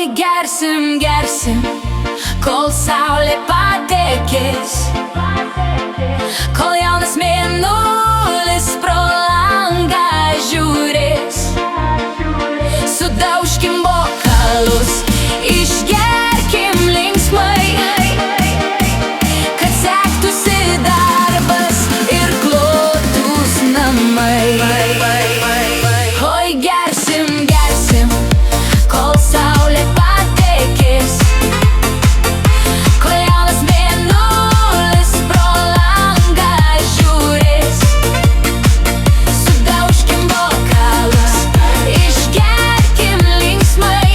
Oi, gersim, gersim, kol saulė patekės, kol jaunas mėnulis pro langą žiūrės. Sudaužkim bokalus, išgerkim linksmai, kad sektųsi darbas ir klotūs namai. Oi, gersim, gersim, kol saulė patekės, kol jaunas mėnulis pro langą žiūrės. Sudaužkim bokalus, išgerkim linksmai,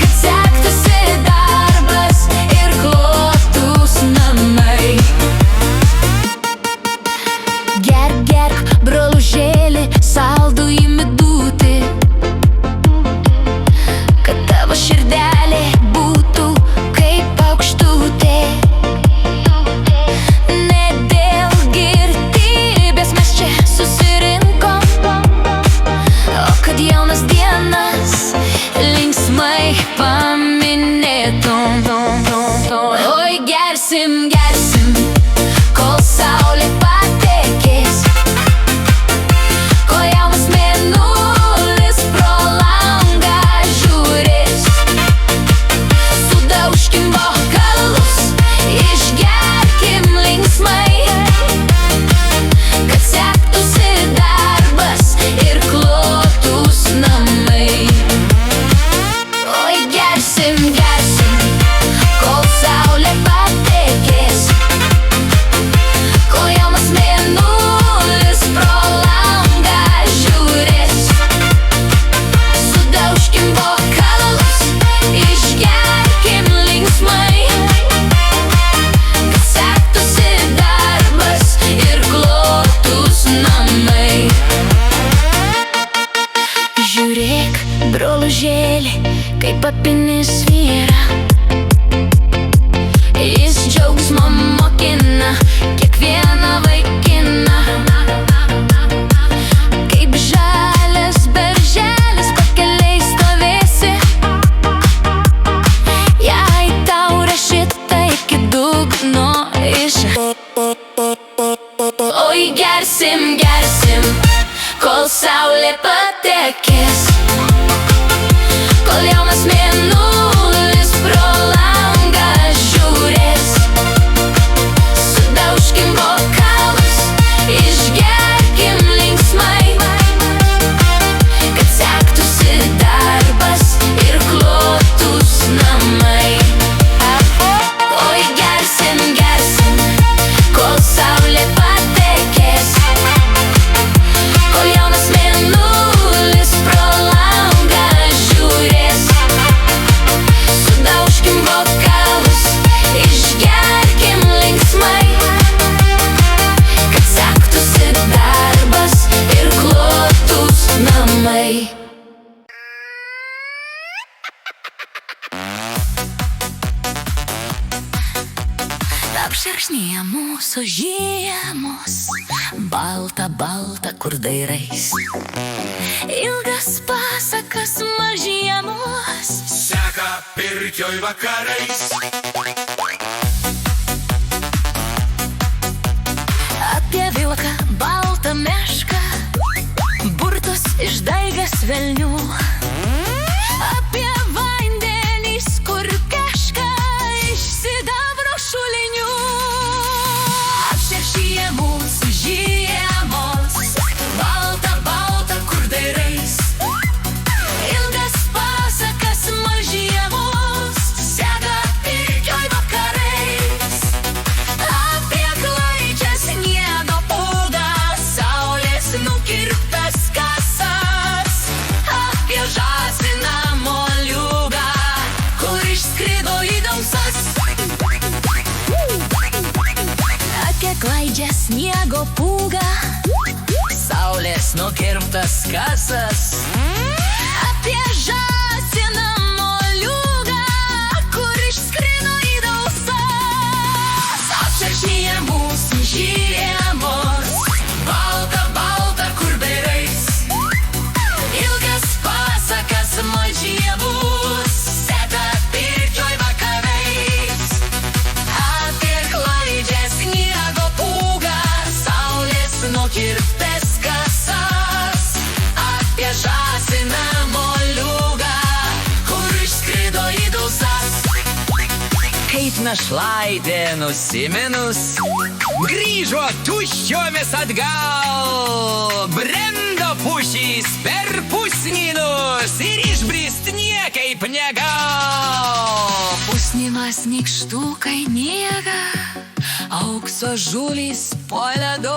kad sektųsi darbas ir klotūs namai. Gerk, gerk, brolužėli, saldų įmidūti, kad tavo širdelė būtų kaip paukštutė. Ne dėl girtybės mes čia susirinkom, o kad jaunas dienas linksmai paminėtum. Oi, gersim, gersim, kol saulė patekės, kol jaunas mėnulis pro langą žiūrės. Sudaužkim bokalus, išgerkim linksmai, kad sektųsi darbas ir klotūs namai. Oi, gersim, gersim, kol saulė patekės, kol jaunas mėnulis pro langą žiūrės. Sudaužkim bokalus, išgerkim linksmai, kad sektųsi darbas ir klotūs namai. Žiūrėk, brolužėli, kaip papinis vyra, jis džiaugsmo mokina kiekvieną vaikiną. Kaip žalias berželis pakeliai stovėsi, jei taurė šitą iki dugno Oi, gersim, gersim, kol saulė patekės, kol jaunas mėnulis pro langą žiūrės. Sudaužkim bokalus, išgerkim linksmai, kad sektųsi darbas ir klotūs namai. Oi, gersim, gersim, kol saulė patekės, kol jaunas mėnulis pro langą žiūrės. Sudaužkim bokalus, išgerkim linksmai, kad sektųsi darbas ir klotūs namai. Apšerkšnėja mūsų žiemos, balta, balta, kur dairais. Ilgas pasakas mažiemos seka pirkioj vakarais. apie vilką, baltą mešką, burtus iš daigas velnių. Apie vandenį skurkešką iš sidabro šulinių. Apšerkšnyja mūsų žiemos, balta, balta, kur dairais. Ilgas pasakas mažiemos seka pirkioj vakarais. Apie klaidžią sniego pūdą, saulės nukirptas kasas. Apie žąsiną moliūgą, kur išskrido į dausas. Apie klaidžią sniego pūgą, saulės nukirptas kasas. Apie žąsiną moliūgą, kur išskrido į dausas. Apšerkšnyja mūsų žiemos, balta, balta, kur dairais. Ilgas pasakas mažievų kaip našlaitė nusiminus, grįžo tuščiomis atgal. Brendo pušys per pusnynus ir išbrist niekaip negal. Pusnymas nykštukai miega, aukso žuvys po ledu.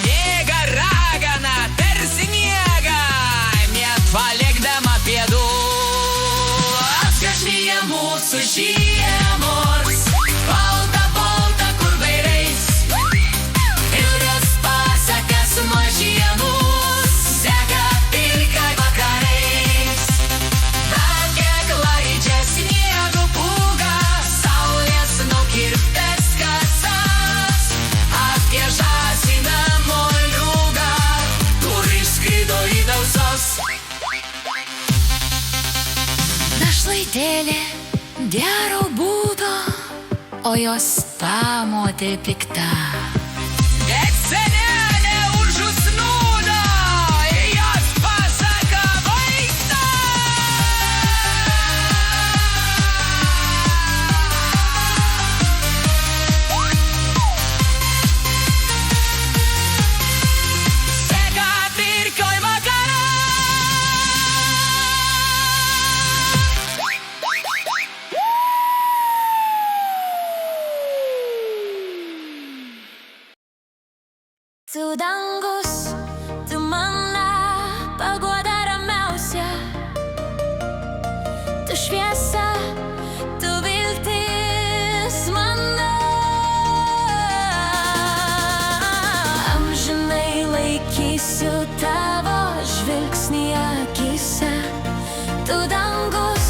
Miega ragana tarsi miega, nepalikdama pėdų. Atskažvyja mūsų žiemos, balta, balta, kur vairais. Ilgas pasakas mažienus, seka pilkai vakarais. Tokia klaidžia sniego pūga, saulės nukirptas kasas. Apie žąsiną moliūgą, kur išskrido į dausos. Našlaitėlė gero būdo, o jos pamotė pikta. Bet senelė užusnūdo, jos pasaka baigta. Seka pirkioj vakarais. Tu dangus, tu mana, paguoda ramiausia. Tu šviesa, tu viltis mano. Amžinai laikysiu tavo žvilgsnį akyse. Tu dangus,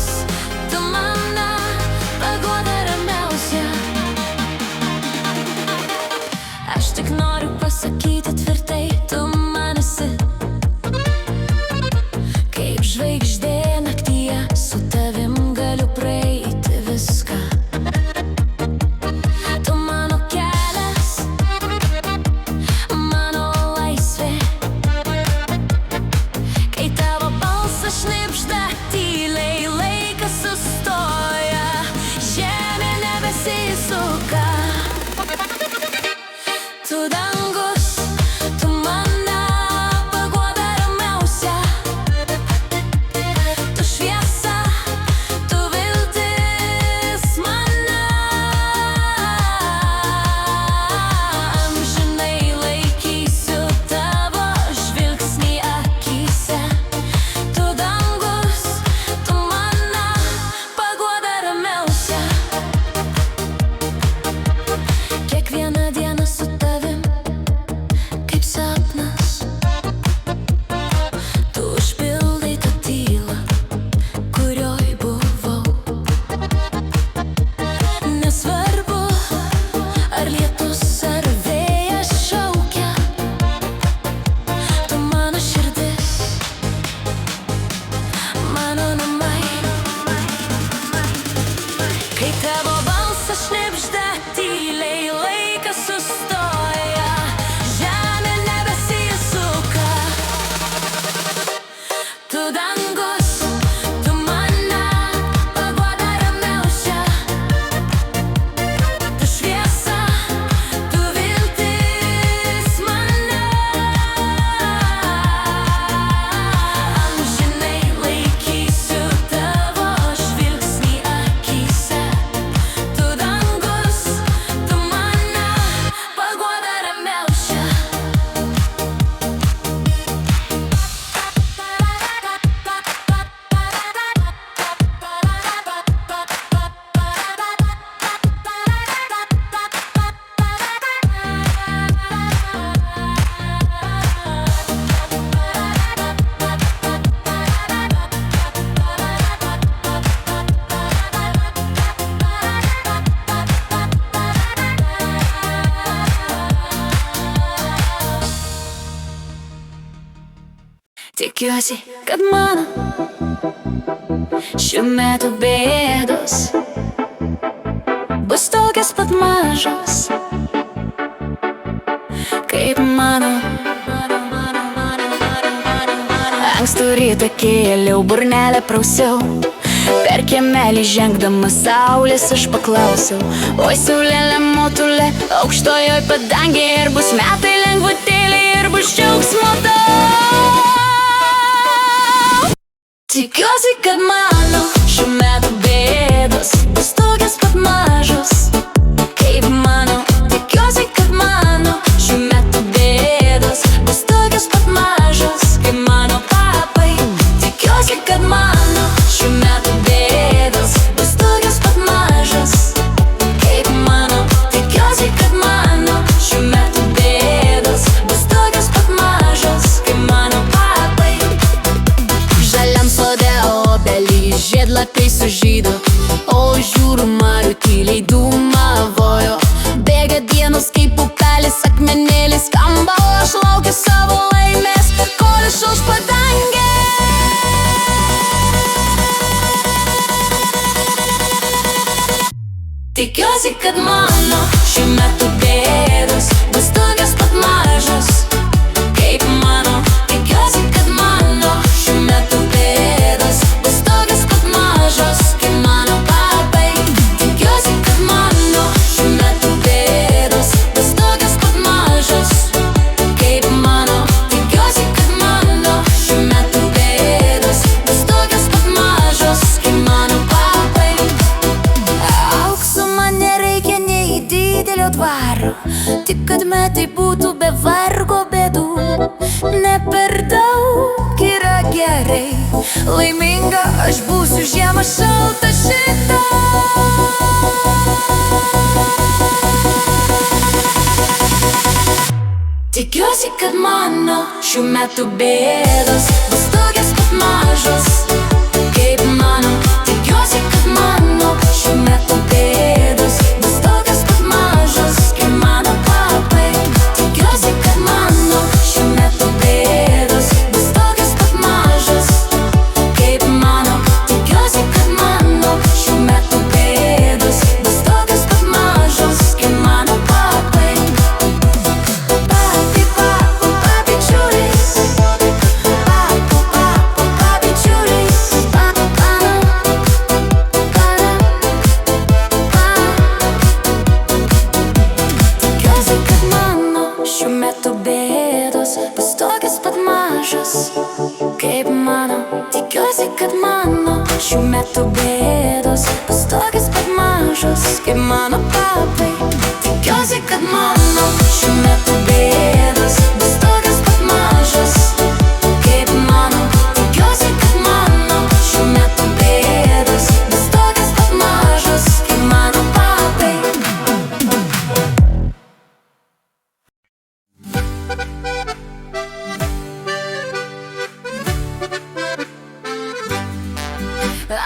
tu mana, paguoda ramiausia. Aš tik noriu pasakyti tvirtai, tu man esi. Kaip žvaigždė naktyje, su tavim galiu praeiti viską. Tu mano kelias, mano laisvė. Kai tavo balsas šnibžda tyliai, laikas sustoja, žemė nebesisuka. Tu dangus, tu mana, paguoda ramiausia. Tu šviesa, tu viltis mano. Amžinai laikysiu tavo žvilgsnį akyse. Tu dangus, tu mana, paguoda ramiausia. Kiekvieną dieną su tavim kaip sapnas. Tu užpildai tą tylą, kurioj buvau. Nesvarbu, ar lietus, ar vėjas šaukia. Tu mano širdis, mano namai. Kai tavo balsas šnibžda tyliai, laikas sustoja, žemė nebesisuka. Tu dangus, tu mana, paguoda ramiausia. Tu šviesa, tu viltis mano. Amžinai laikysiu tavo žvilgsnį akyse. Tu dangus, tu mana, paguoda ramiausia. Tikiuosi, kad mano šiuo metu bėdos bus tokias pat mažos, kaip mano. Ankstų rytą kėliau, burnelę prausiau, Per kiemelį žengdamas saulės aš paklausiau: oi saulėlė motulė, aukštojoj padangėje ir bus metai lengvatėliai ir bus džiaugsmo daug. Tikiuosi, kad mano šių metų bėdos bus tokios pat mažos kaip mano. Tikiuosi, kad mano šių metų bėdos bus tokios pat mažos kaip mano papai. Tikiuosi, kad mano šių metų bėdos bus tokios pat mažos kaip mano. Tikiuosi, kad mano šių metų bėdos bus tokios pat mažos kaip mano papai. Žaliam sode obelys žiedlapiai sužydo, o žiūrų marių tyliai dūmavojo. Bėga dienos kaip upelis, akmenėlis skamba, o aš laukiu savo laimės, kol išauš padangė. Tikiuosi, kad mano šių metų bėdos bus tokios pat mažos kaip mano. Tikiuosi, kad mano šių metų bėdos bus tokios pat mažos kaip mano papai. Tikiuosi, kad mano šių metų bėdos bus tokios pat mažos kaip mano. Tikiuosi, kad mano šių metų bėdos bus tokios pat mažos kaip mano papai. Aukso man nereikia nei didelio dvaro, tik kad metai būtų be vargo bėdų. Ne per daug yra gerai, laiminga aš būsiu žiemą šalta šitą. Tikiuosi, kad mano šių metų bėdos bus tokios pat mažos kaip mano. Tikiuosi, kad mano šių metų bėdos bus tokios pat mažos kaip mano papai. Tikiuosi, kad mano šių metų bėdos bus tokios pat mažos kaip mano. Tikiuosi, kad mano šių metų bėdos bus tokios pat mažos kaip mano papai. Papi, papu, papi čiulis, papu, papu, papi čiulis, papu, pana, pana, pana. Tikiuosi, kad mano šių metų bėdos bus tokios pat mažos kaip mano. Tikiuosi, kad mano šių metų bėdos bus tokios pat mažos kaip mano papai. Tikiuosi, kad mano šių metų bėdos bus tokios pat mažos kaip mano. Tikiuosi, kad mano šių metų bėdos bus tokios pat mažos kaip mano papai.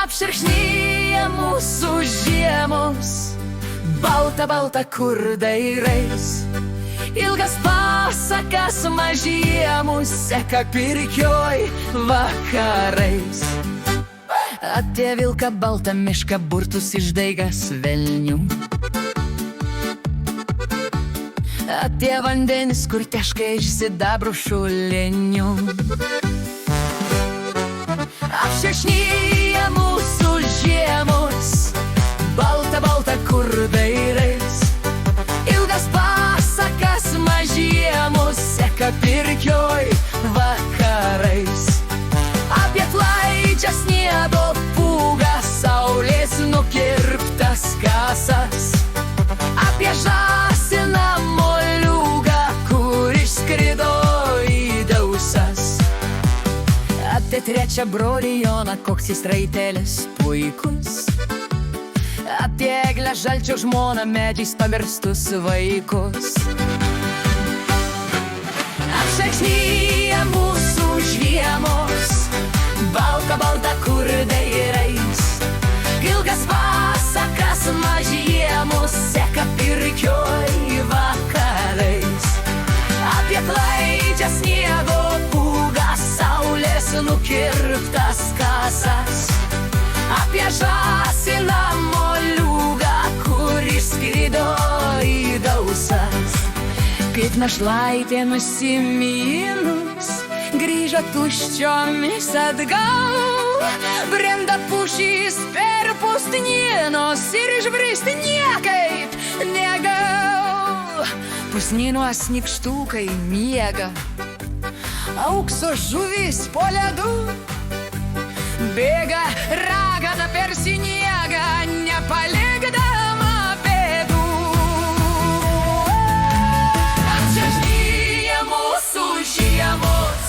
Apšerkšnyja mūsų žiemos, balta, balta kur dairais. Ilgas pasakas mažiemų seka pirkioj vakarais. Apie vilką baltą mišką burtus išdaigas velnių. Apie vandenis, kur teška iš sidabrų šulinių. Apšerkšnyja mūsų žiemos, balta, balta kur dairais. Ilgas pasakas mažiemų seka pirkioj vakarais. Apie klaidžią sniego pūgą, saulės nukirptas kasas. Apie žąsiną moliūgą, kur išskrido į dausas. Apie trečią brolį Joną, koks jis raitelis puikus. Apie eglę žalčio žmoną, medžiais paverstus vaikus. Apšerkšnyja mūsų žiemos, balta, balta kur dairais. Ilgas pasakas mažiemų seka pirkioj vakarais. Apie klaidžią sniego pūgą, saulės nukirptas kasas. Apie žąsiną moliūgą, kur išskrido į dausas. Kaip našlaitė nusimynus, grįžo tuščiomis atgal. brenda pušys per pusnynos ir išbristi niekaip negau. Pusnynos nykštukai miega, aukso žuvys po ledu, bėga ragana per sniegą, nepalikdama pėdų. Čia žnyja mūsų žiemos,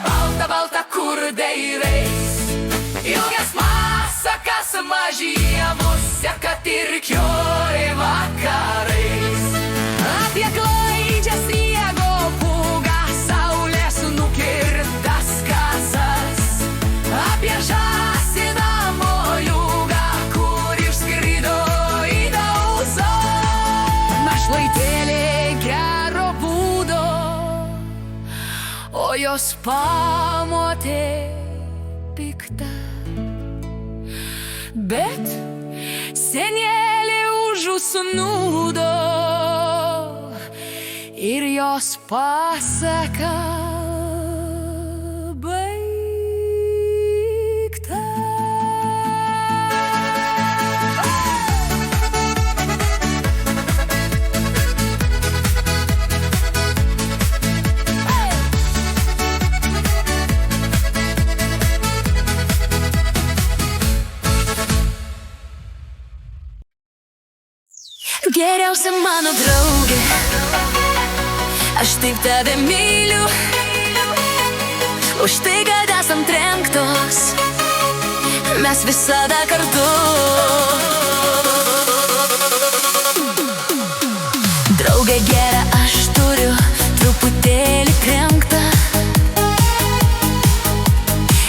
balta, balta, kur dairais. Ilgas pasakas mažiemus seka tirkiori vakarais. Apie klaidžią sniego pūgą, saulės nukirtas kasas. Apie žąsiną moliūgą, kur išskrido į dausą. Našlaitėlė gero būdo, o jos pamotė pikta. Bet senelė užusnūdo ir jos pasaka baigta. Geriausia mano draugė, aš taip tave myliu, už tai, kad esam trenktos, mes visada kartu. Draugė gera, aš turiu truputėlį trenktą.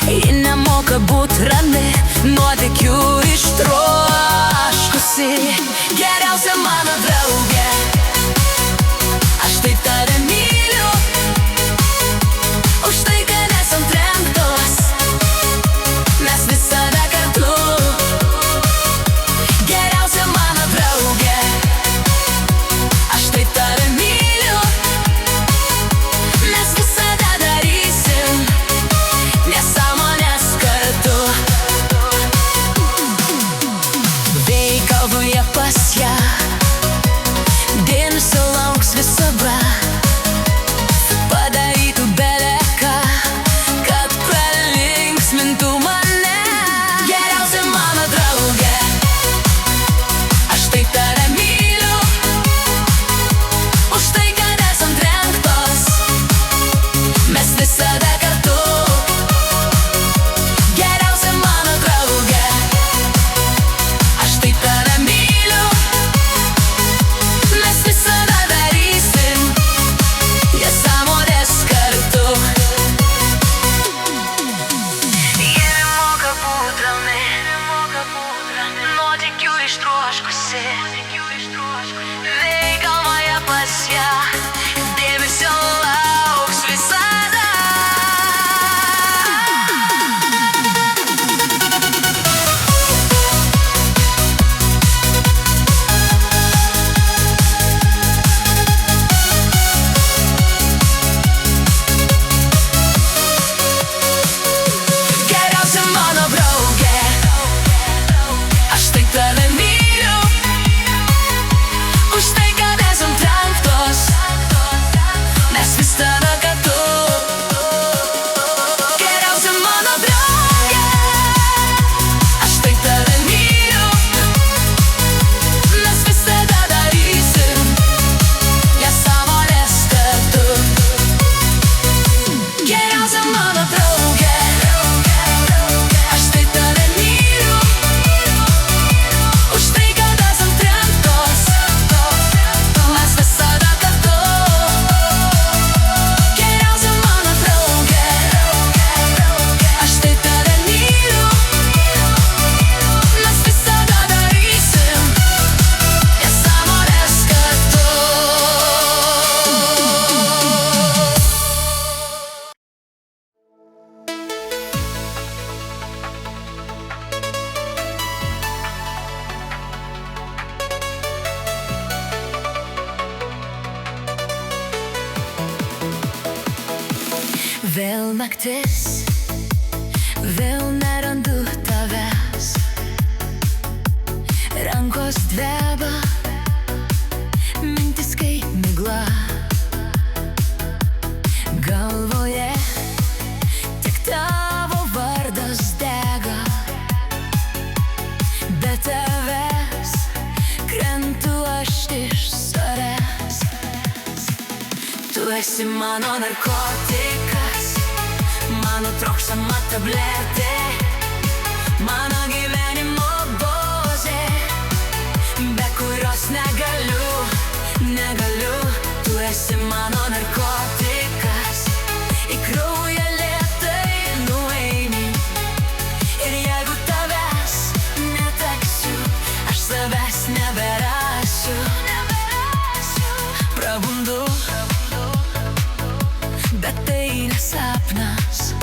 Ji nemoka būt rami, nuotykių ištroškusi. Geriausia mano draugė, aš taip tave myliu, už tai, kad esam trenktos, mes visada kartu. Geriausia mano draugė, aš taip tave myliu, mes visada darysim nesąmones kartu. Veikalvoje pas ją dėmesio lauks visada, padarytų beleką, kad pralinksmintų mane. Geriausia mano draugė, aš taip tave myliu, už tai, kad esam trenktos, mes visada kartu. Geriausia mano draugė, aš taip tave myliu, mes visada darysim nesąmones kartu. Jie nemoka būt rami, nuotykių ištroškusi. Veikalvoje pas ją dėmesio lauks visada. Geriausia mano draugė, aš taip tave myliu, už tai, kad esam trenktos, mes visada kartu. Geriausia mano draugė, aš taip tave myliu, mes visada darysim nesąmones kartu. Geriausia mano draugė, aš taip tave myliu, už tai, kad esam trenktos, mes visada kartu. Geriausia mano draugė, aš taip tave myliu, mes visada darysim nesąmones kartu. Vėl naktis, vėl ne esi mano narkotikas, mano trokštama tabletė, mano gyvenimo dozė, be kurios negaliu. Tu esi mano narkotikas, į kraują lėtai nueini. Ir jeigu tavęs neteksiu, aš savęs neberasiu. Prabundu, bet tai ne sapnas.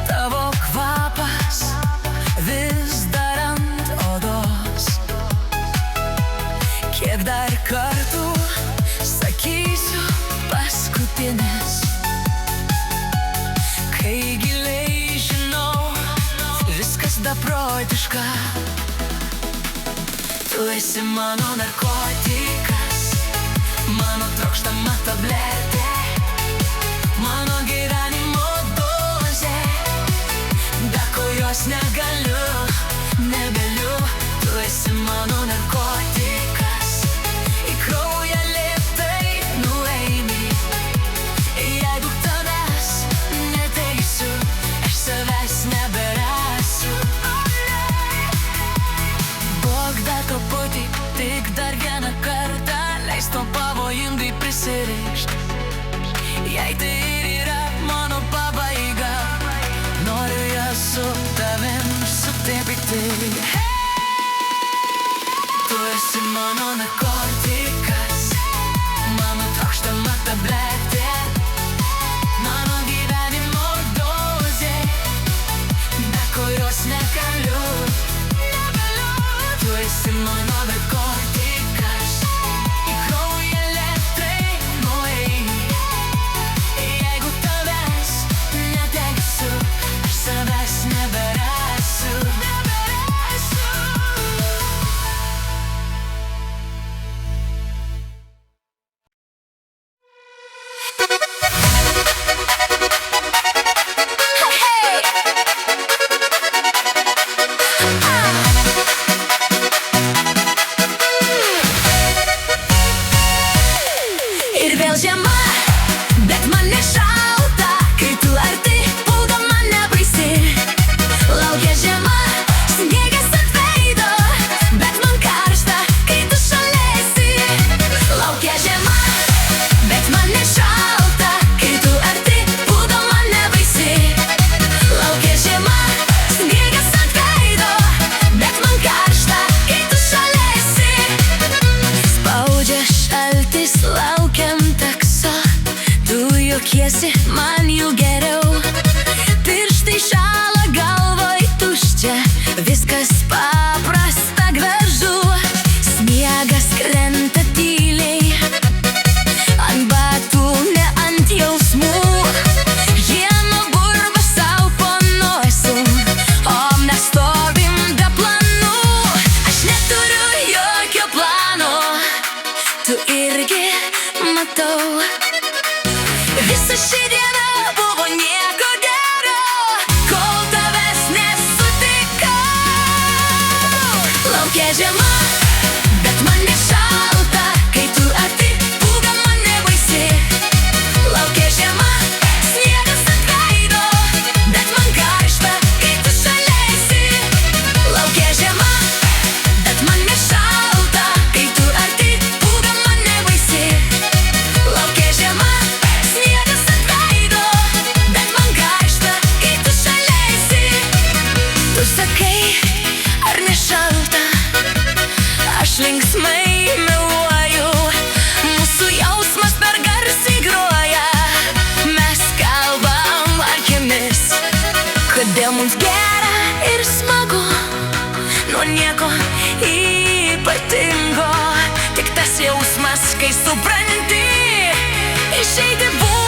Tavo kvapas vis dar ant odos. Kiek dar kartų sakysiu paskutinis, kai giliai žinau, viskas beprotiška. Tu esi mano narkotikas, mano trokštama tabletė, mano gyvenimo dozė, be kurios negaliu. Tu esi mano narkotikas, į kraują lėtai nueini. Jeigu tavęs neteisiu, aš savęs neberasiu. Duok dar truputį, tik dar vieną kartą, leis to pavojingai prisirišt. Jei tai ir yra mano pabaiga, noriu ją su tavim sutepti. Tu esi mano narkotikas, mano trokštama tabletė, mano gyvenimo dozė, be kurios negaliu. Tu esi mano narkotikas, į kraują lėtai nueini. Jeigu tavęs neteksiu, aš savęs neberasiu. Ir vėl žiema, bet man nešalta, kai tu arti, pūga man nebaisi. Laukia žiema, sniegas ant veido, bet man karšta, kai tu šalia esi. Laukia žiema, bet man nešalta, kai tu arti, pūga man nebaisi. Laukia žiema, sniegas ant veido, bet man karšta, kai tu šalia esi. Spaudžia šaltis, laukiam takso, tu juokiesi, man jau geriau. Pirštai šąla, galvoj tuščia, viskas paprasta, gražu. Sniegas krenta tyliai, ant batų, ne ant jausmų. Žiema burba sau po nosim, o mes stovim be planų. Aš neturiu jokio plano, tu irgi matau. Visa ši diena buvo nieko gero, kol tavęs nesutikau. Laukia žiema, bet man nešalta, kai tu arti, pūga man nebaisi. Laukia žiema, sniegas ant veido, bet man karšta, kai tu šalia esi. Laukia žiema, bet man nešalta, kai tu arti, pūga man nebaisi. Laukia žiema, sniegas ant veido, bet man karšta, kai tu šalia esi. Tu sakai, ar nešalta, aš linksmai meluoju. Mūsų jausmas per garsiai groja, mes kalbam akimis. Kodėl mums gera ir smagu, nuo nieko ypatingo. Tik tas jausmas, kai supranti, išeiti buvo